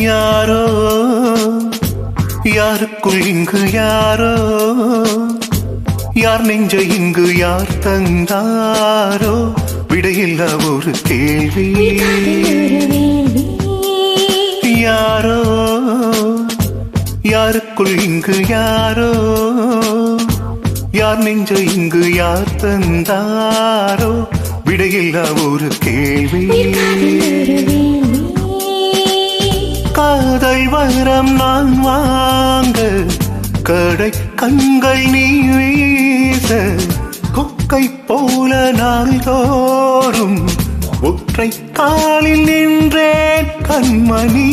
யாரோ யாருக்குள் இங்கு யாரோ யார் நெஞ்ச இங்கு யார் தந்தாரோ விடையில்லா ஒரு கேள்வி. யாரோ யாருக்குள் இங்கு யாரோ யார் நெஞ்ச இங்கு யார் தந்தாரோ விடையில்லா ஒரு கேள்வி. காதல் வரம் நான் வாங்க கடை கண்கள் நீ வீச கொக்கை போல நாள்தோறும் ஒற்றை காலில் நின்றேன் கண்மணி.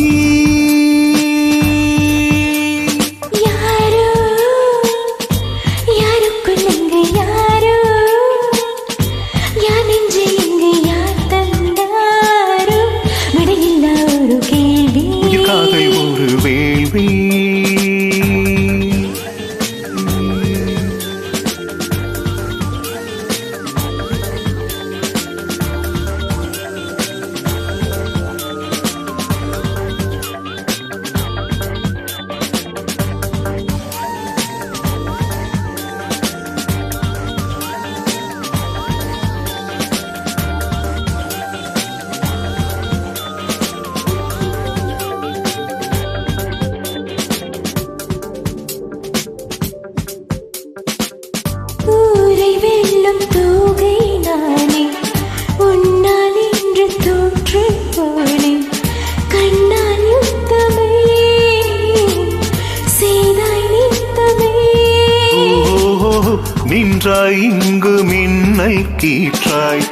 நின்றாய் இங்கு மின்னல் கீற்றாய்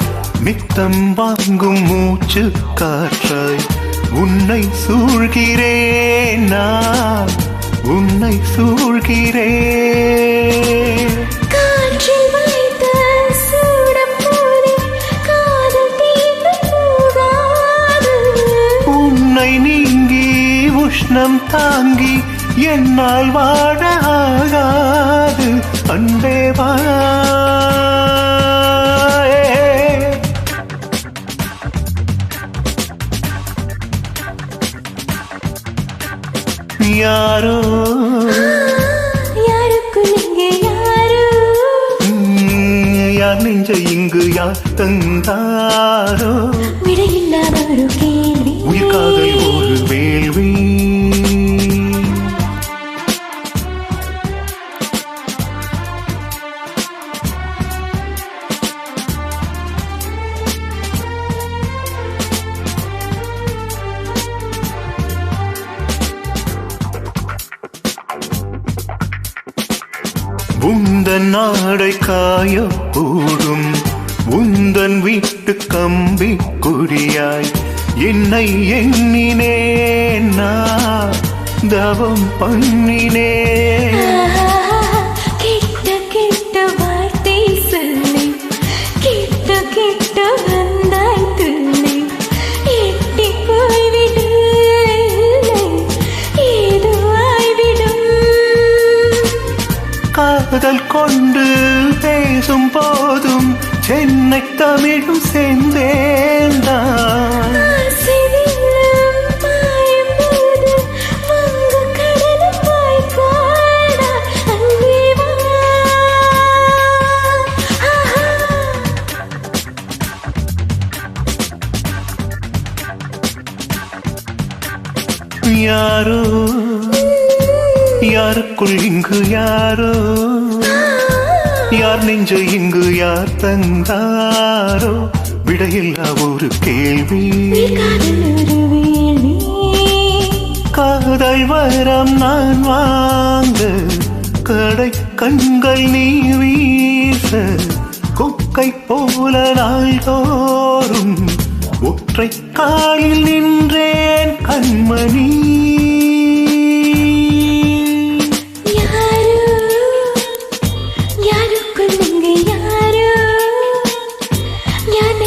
நித்தம் வாங்கும் மூச்சு காற்றாய் உன்னை சூழ்கிறேன் நான் உன்னை சூழ்கிறேன். உன்னை நீங்கி உஷ்ணம் தாங்கி என்னால் வாழ ஆகாது அன்பே வா. யாரோ யாருக்குள் இங்கு யாரோ யார் நெஞ்ச இங்கு யார் தந்தாரோ விடையில்லாத ஒரு கேள்வி. உயிர் காதல் ஒரு வேள்வி. உந்தன் நாடை காயப்போடும் உந்தன் வீட்டு கம்பி கொடியாய் என்னை எண்ணினேன் நான் தவம் பண்ணினேன். கிட்ட கிட்ட வார்த்தை சொல்லி கிட்ட கிட்ட வந்தாய் துள்ளி எட்டி போய்விடு ஏதோ ஆய்விடும். காதல் கொண்டு பேசும் போதும் சென்னை தமிழும் சேர்ந்தேன்தான். யாரோ யாருக்குள் இங்கு யாரோ யார் நெஞ்ச இங்கு யார் தந்தாரோ விடையில்லா ஒரு கேள்வி. காதல் வரம் நான் வாங்க கடை கண்கள் நீ வீச கொக்கை போல நாள்தோறும் ஒற்றை காலில் நின்றேன் கண்மணி. யாருக்குள் இங்கு யாரோ யார்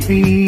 கேள்வி